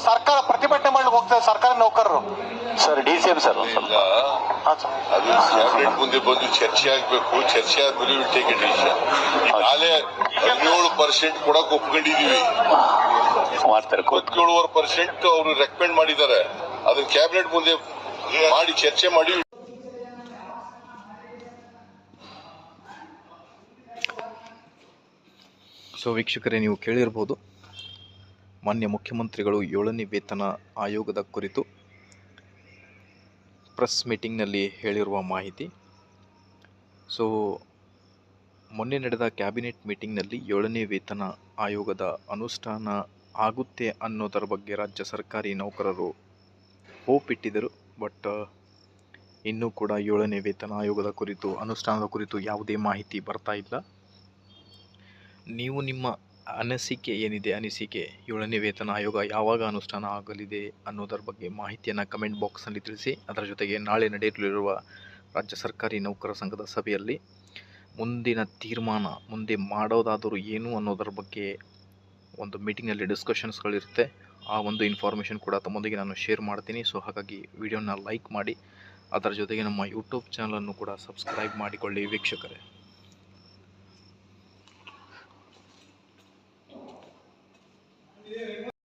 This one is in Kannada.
ಸರ್ಕಾರ ಪ್ರತಿಭಟನೆ ಮಾಡಲಿಕ್ಕೆ ಹೋಗ್ತಾರೆ ಸರ್ಕಾರಿ ನೌಕರರು. ಸರ್ ಡಿಸಿಎಂ ಸರ್ ಅದು ಕ್ಯಾಬಿನೆಟ್ ಮುಂದೆ ಬಂದು ಚರ್ಚೆ ಆಗಬೇಕು. ಚರ್ಚೆ ಆದ್ಮೇಲೆ ವಿಲ್ ಟೇಕ್ ಎ ಡಿಸಿಷನ್. ನಾಳೆ 17% ಕೊಡಕ್ಕೆ ಒಪ್ಕೊಂಡಿದೀವಿ. ಮಾಡ್ತಾರೆ 17% ಅವರು ರೆಕಮೆಂಡ್ ಮಾಡಿದ್ದಾರೆ. ಅದನ್ನ ಕ್ಯಾಬಿನೆಟ್ ಮುಂದೆ ಮಾಡಿ ಚರ್ಚೆ ಮಾಡಿ. ಸೊ ವೀಕ್ಷಕರೇ, ನೀವು ಕೇಳಿರ್ಬೋದು ಮಾನ್ಯ ಮುಖ್ಯಮಂತ್ರಿಗಳು 7ನೇ ವೇತನ ಆಯೋಗದ ಕುರಿತು ಪ್ರೆಸ್ ಮೀಟಿಂಗ್ನಲ್ಲಿ ಹೇಳಿರುವ ಮಾಹಿತಿ. ಸೊ ಮೊನ್ನೆ ನಡೆದ ಕ್ಯಾಬಿನೆಟ್ ಮೀಟಿಂಗ್ನಲ್ಲಿ 7ನೇ ವೇತನ ಆಯೋಗದ ಅನುಷ್ಠಾನ ಆಗುತ್ತೆ ಅನ್ನೋದರ ಬಗ್ಗೆ ರಾಜ್ಯ ಸರ್ಕಾರಿ ನೌಕರರು ಹೋಪ್ ಇಟ್ಟಿದ್ದರು. ಬಟ್ ಇನ್ನೂ ಕೂಡ 7ನೇ ವೇತನ ಆಯೋಗದ ಕುರಿತು ಅನುಷ್ಠಾನದ ಕುರಿತು ಯಾವುದೇ ಮಾಹಿತಿ ಬರ್ತಾ ಇಲ್ಲ. ನೀವು ನಿಮ್ಮ ಅನಿಸಿಕೆ ಏನಿದೆ, 7ನೇ ವೇತನ ಆಯೋಗ ಯಾವಾಗ ಅನುಷ್ಠಾನ ಆಗಲಿದೆ ಅನ್ನೋದರ ಬಗ್ಗೆ ಮಾಹಿತಿಯನ್ನು ಕಮೆಂಟ್ ಬಾಕ್ಸ್ನಲ್ಲಿ ತಿಳಿಸಿ. ಅದರ ಜೊತೆಗೆ ನಾಳೆ ನಡೆಯಲಿರುವ ರಾಜ್ಯ ಸರ್ಕಾರಿ ನೌಕರ ಸಂಘದ ಸಭೆಯಲ್ಲಿ ಮುಂದಿನ ತೀರ್ಮಾನ ಮುಂದೆ ಮಾಡೋದಾದರೂ ಏನು ಅನ್ನೋದರ ಬಗ್ಗೆ ಒಂದು ಮೀಟಿಂಗ್ನಲ್ಲಿ ಡಿಸ್ಕಷನ್ಸ್ಗಳಿರುತ್ತೆ. ಆ ಒಂದು ಇನ್ಫಾರ್ಮೇಷನ್ ಕೂಡ ತಮ್ಮೊಂದಿಗೆ ನಾನು ಶೇರ್ ಮಾಡ್ತೀನಿ. ಸೊ ಹಾಗಾಗಿ ವಿಡಿಯೋನ ಲೈಕ್ ಮಾಡಿ, ಅದರ ಜೊತೆಗೆ ನಮ್ಮ ಯೂಟ್ಯೂಬ್ ಚಾನಲನ್ನು ಕೂಡ ಸಬ್ಸ್ಕ್ರೈಬ್ ಮಾಡಿಕೊಳ್ಳಿ ವೀಕ್ಷಕರೇ.